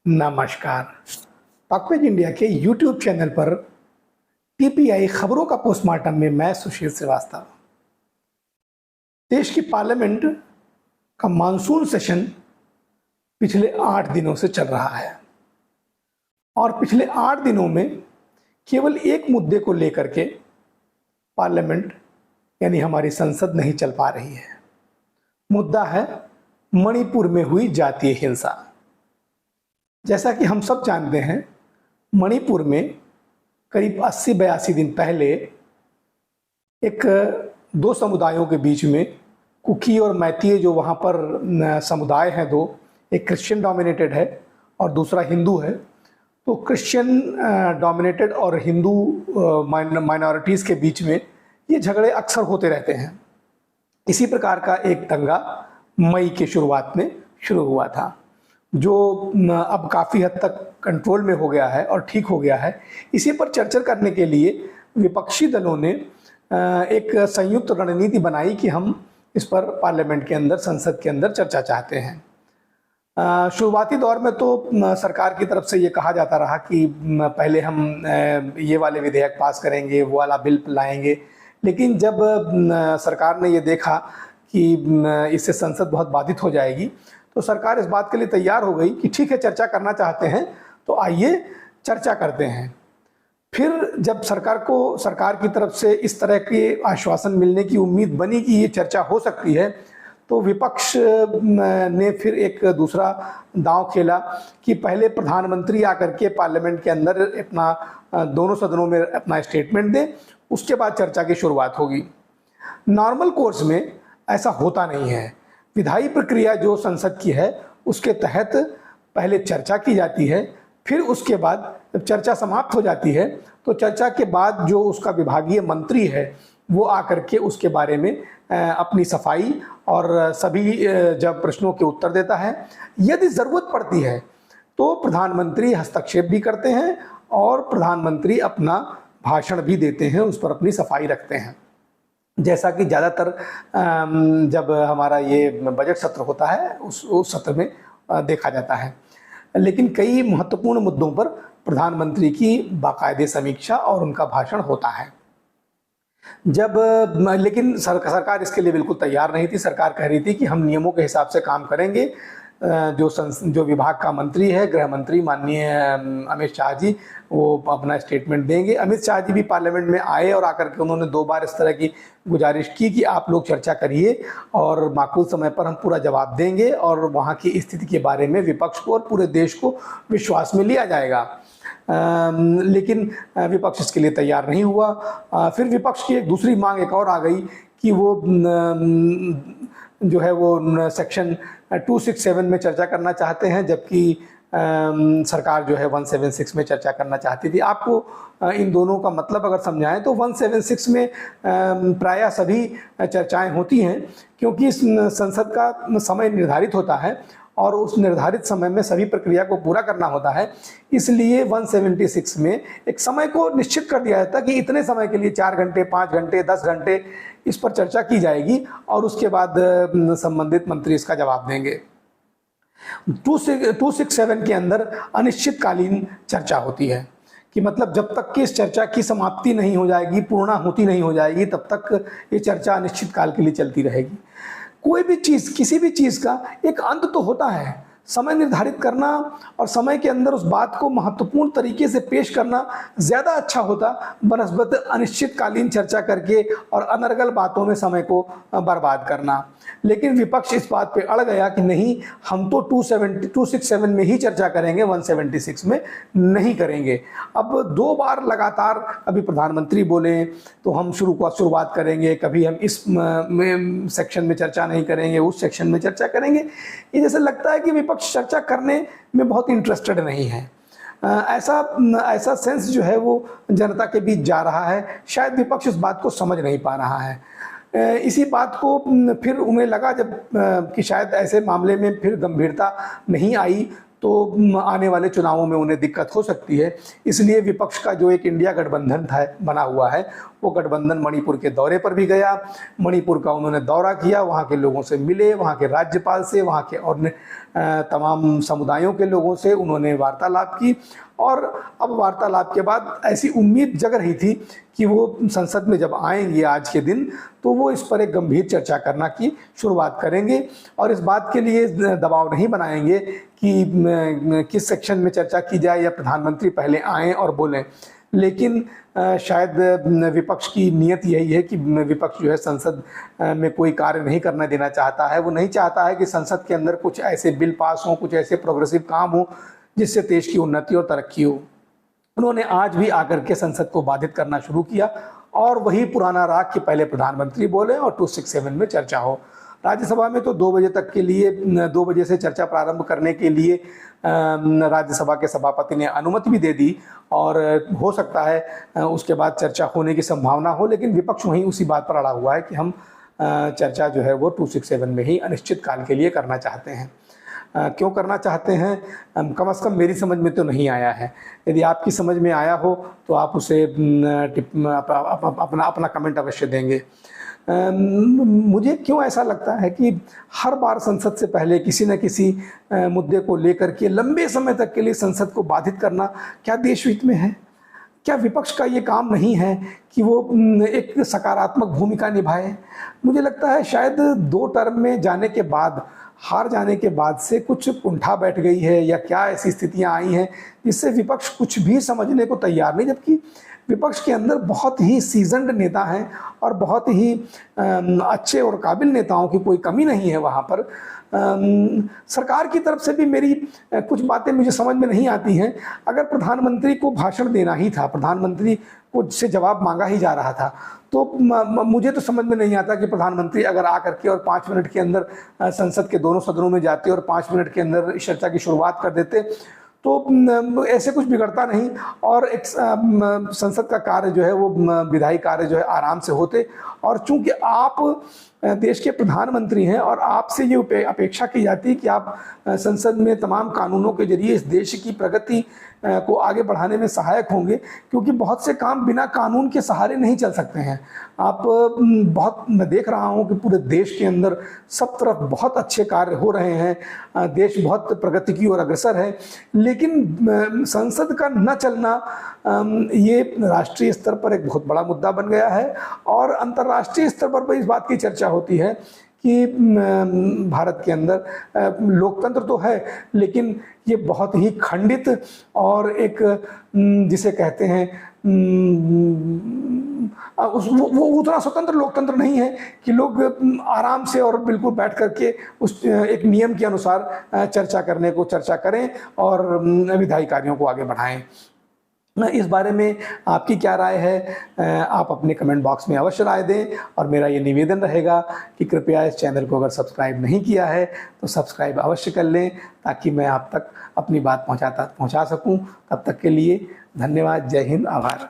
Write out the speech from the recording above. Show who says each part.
Speaker 1: नमस्कार। टॉकपेज इंडिया के YouTube channel पर टीपीआई खबरों का पोस्टमार्टम में मैं सुशील श्रीवास्तव। देश की पार्लियामेंट का मानसून सेशन पिछले 8 दिनों से चल रहा है और पिछले 8 दिनों में केवल एक मुद्दे को लेकर के पार्लियामेंट यानी हमारी संसद नहीं चल पा रही है। मुद्दा है मणिपुर में हुई जातीय हिंसा। जैसा कि हम सब जानते हैं, मणिपुर में करीब 80-82 दिन पहले दो समुदायों के बीच में कुकी और मैतीय जो वहाँ पर समुदाय हैं दो, एक क्रिश्चियन डोमिनेटेड है और दूसरा हिंदू है। तो क्रिश्चियन डोमिनेटेड और हिंदू माइनॉरिटीज़ के बीच में ये झगड़े अक्सर होते रहते हैं। इसी प्रकार का एक दंगा मई के शुरुआत में शुरू हुआ था, जो अब काफ़ी हद तक कंट्रोल में हो गया है और ठीक हो गया है। इसी पर चर्चा करने के लिए विपक्षी दलों ने एक संयुक्त रणनीति बनाई कि हम इस पर पार्लियामेंट के अंदर, संसद के अंदर चर्चा चाहते हैं। शुरुआती दौर में तो सरकार की तरफ से ये कहा जाता रहा कि पहले हम ये वाले विधेयक पास करेंगे, वो वाला बिल लाएंगे। लेकिन जब सरकार ने ये देखा कि इससे संसद बहुत बाधित हो जाएगी, तो सरकार इस बात के लिए तैयार हो गई कि ठीक है, चर्चा करना चाहते हैं तो आइए चर्चा करते हैं। फिर जब सरकार की तरफ से इस तरह के आश्वासन मिलने की उम्मीद बनी कि ये चर्चा हो सकती है, तो विपक्ष ने फिर एक दूसरा दांव खेला कि पहले प्रधानमंत्री आकर के पार्लियामेंट के अंदर अपना दोनों सदनों में अपना स्टेटमेंट दें, उसके बाद चर्चा की शुरुआत होगी। नॉर्मल कोर्स में ऐसा होता नहीं है। विधायी प्रक्रिया जो संसद की है उसके तहत पहले चर्चा की जाती है, फिर उसके बाद जब चर्चा समाप्त हो जाती है तो चर्चा के बाद जो उसका विभागीय मंत्री है वो आकर के उसके बारे में अपनी सफाई और सभी जब प्रश्नों के उत्तर देता है। यदि ज़रूरत पड़ती है तो प्रधानमंत्री हस्तक्षेप भी करते हैं और प्रधानमंत्री अपना भाषण भी देते हैं, उस पर अपनी सफाई रखते हैं। जैसा कि ज़्यादातर जब हमारा ये बजट सत्र होता है उस सत्र में देखा जाता है। लेकिन कई महत्वपूर्ण मुद्दों पर प्रधानमंत्री की बाकायदे समीक्षा और उनका भाषण होता है। लेकिन सरकार इसके लिए बिल्कुल तैयार नहीं थी। सरकार कह रही थी कि हम नियमों के हिसाब से काम करेंगे। जो विभाग का मंत्री है, गृह मंत्री माननीय अमित शाह जी, वो अपना स्टेटमेंट देंगे। अमित शाह जी भी पार्लियामेंट में आए और आकर के उन्होंने 2 बार इस तरह की गुजारिश की कि आप लोग चर्चा करिए और माकूल समय पर हम पूरा जवाब देंगे और वहाँ की स्थिति के बारे में विपक्ष को और पूरे देश को विश्वास में लिया जाएगा। लेकिन विपक्ष इसके लिए तैयार नहीं हुआ। फिर विपक्ष की एक दूसरी मांग एक और आ गई कि वो जो है वो सेक्शन 267 में चर्चा करना चाहते हैं, जबकि सरकार जो है 176 में चर्चा करना चाहती थी। आपको इन दोनों का मतलब अगर समझाएं तो 176 में प्रायः सभी चर्चाएं होती हैं, क्योंकि इस संसद का समय निर्धारित होता है और उस निर्धारित समय में सभी प्रक्रिया को पूरा करना होता है। इसलिए 176 में एक समय को निश्चित कर दिया जाता है कि इतने समय के लिए 4 घंटे, 5 घंटे, 10 घंटे इस पर चर्चा की जाएगी और उसके बाद संबंधित मंत्री इसका जवाब देंगे। 267 के अंदर अनिश्चितकालीन चर्चा होती है कि मतलब जब तक कि इस चर्चा की समाप्ति नहीं हो जाएगी, पूर्णाहुति नहीं हो जाएगी, तब तक ये चर्चा अनिश्चित काल के लिए चलती रहेगी। कोई भी चीज़, किसी भी चीज़ का एक अंत तो होता है। समय निर्धारित करना और समय के अंदर उस बात को महत्वपूर्ण तरीके से पेश करना ज़्यादा अच्छा होता बनस्बत अनिश्चितकालीन चर्चा करके और अनर्गल बातों में समय को बर्बाद करना। लेकिन विपक्ष इस बात पे अड़ गया कि नहीं, हम तो 267 में ही चर्चा करेंगे, 176 में नहीं करेंगे। अब 2 बार लगातार कभी प्रधानमंत्री बोले तो हम शुरुआत करेंगे, कभी हम इस सेक्शन में चर्चा नहीं करेंगे, उस सेक्शन में चर्चा करेंगे। ये जैसे लगता है कि विपक्ष चर्चा करने में बहुत इंटरेस्टेड नहीं है। ऐसा सेंस जो है वो जनता के बीच जा रहा है। शायद विपक्ष इस बात को समझ नहीं पा रहा है। इसी बात को फिर उन्हें लगा जब कि शायद ऐसे मामले में फिर गंभीरता नहीं आई तो आने वाले चुनावों में उन्हें दिक्कत हो सकती है। इसलिए विपक्ष का जो एक इंडिया गठबंधन था बना हुआ है, वो गठबंधन मणिपुर के दौरे पर भी गया। मणिपुर का उन्होंने दौरा किया, वहाँ के लोगों से मिले, वहाँ के राज्यपाल से, वहाँ के और तमाम समुदायों के लोगों से उन्होंने वार्तालाप की। और अब वार्तालाप के बाद ऐसी उम्मीद जग रही थी कि वो संसद में जब आएंगे आज के दिन, तो वो इस पर एक गंभीर चर्चा करना की शुरुआत करेंगे और इस बात के लिए दबाव नहीं बनाएंगे कि किस सेक्शन में चर्चा की जाए या प्रधानमंत्री पहले आएँ और बोलें। लेकिन शायद विपक्ष की नीयत यही है कि विपक्ष जो है संसद में कोई कार्य नहीं करने देना चाहता है। वो नहीं चाहता है कि संसद के अंदर कुछ ऐसे बिल पास हों, कुछ ऐसे प्रोग्रेसिव काम हो जिससे देश की उन्नति और तरक्की हो। उन्होंने आज भी आकर के संसद को बाधित करना शुरू किया और वही पुराना राग कि पहले प्रधानमंत्री बोले और 267 में चर्चा हो। राज्यसभा में तो 2 बजे तक के लिए 2 बजे से चर्चा प्रारंभ करने के लिए राज्यसभा के सभापति ने अनुमति भी दे दी और हो सकता है उसके बाद चर्चा होने की संभावना हो, लेकिन विपक्ष वहीं उसी बात पर अड़ा हुआ है कि हम चर्चा जो है वो 267 में ही अनिश्चित काल के लिए करना चाहते हैं। क्यों करना चाहते हैं, कम से कम मेरी समझ में तो नहीं आया है। यदि आपकी समझ में आया हो तो आप उसे अपना कमेंट अवश्य देंगे। मुझे क्यों ऐसा लगता है कि हर बार संसद से पहले किसी न किसी मुद्दे को लेकर के लंबे समय तक के लिए संसद को बाधित करना क्या देश हित में है? क्या विपक्ष का ये काम नहीं है कि वो एक सकारात्मक भूमिका निभाए? मुझे लगता है शायद 2 टर्म में जाने के बाद, हार जाने के बाद से कुछ कुंठा बैठ गई है या क्या ऐसी स्थितियां आई हैं जिससे विपक्ष कुछ भी समझने को तैयार नहीं, जबकि विपक्ष के अंदर बहुत ही सीजन्ड नेता हैं और बहुत ही अच्छे और काबिल नेताओं की कोई कमी नहीं है वहाँ पर। सरकार की तरफ से भी मेरी कुछ बातें मुझे समझ में नहीं आती हैं। अगर प्रधानमंत्री को भाषण देना ही था, प्रधानमंत्री को से जवाब मांगा ही जा रहा था, तो मुझे तो समझ में नहीं आता कि प्रधानमंत्री अगर आकर के और 5 मिनट के अंदर संसद के दोनों सदनों में जाते और 5 मिनट के अंदर इस चर्चा की शुरुआत कर देते तो ऐसे कुछ बिगड़ता नहीं और एक संसद का कार्य जो है वो विधायी कार्य जो है आराम से होते। और चूंकि आप देश के प्रधानमंत्री हैं और आपसे ये अपेक्षा की जाती है कि आप संसद में तमाम कानूनों के जरिए इस देश की प्रगति को आगे बढ़ाने में सहायक होंगे, क्योंकि बहुत से काम बिना कानून के सहारे नहीं चल सकते हैं। आप मैं देख रहा हूं कि पूरे देश के अंदर सब तरफ बहुत अच्छे कार्य हो रहे हैं, देश बहुत प्रगति की ओर अग्रसर है, लेकिन संसद का न चलना ये राष्ट्रीय स्तर पर एक बहुत बड़ा मुद्दा बन गया है और अंतर्राष्ट्रीय स्तर पर भी इस बात की चर्चा होती है कि भारत के अंदर लोकतंत्र तो है, लेकिन ये बहुत ही खंडित और एक जिसे कहते हैं वो उतना स्वतंत्र लोकतंत्र नहीं है कि लोग आराम से और बिल्कुल बैठ करके उस एक नियम के अनुसार चर्चा करें और विधायी कार्यों को आगे बढ़ाएं। इस बारे में आपकी क्या राय है, आप अपने कमेंट बॉक्स में अवश्य राय दें और मेरा ये निवेदन रहेगा कि कृपया इस चैनल को अगर सब्सक्राइब नहीं किया है तो सब्सक्राइब अवश्य कर लें ताकि मैं आप तक अपनी बात पहुंचा सकूं। तब तक के लिए धन्यवाद। जय हिंद, आभार।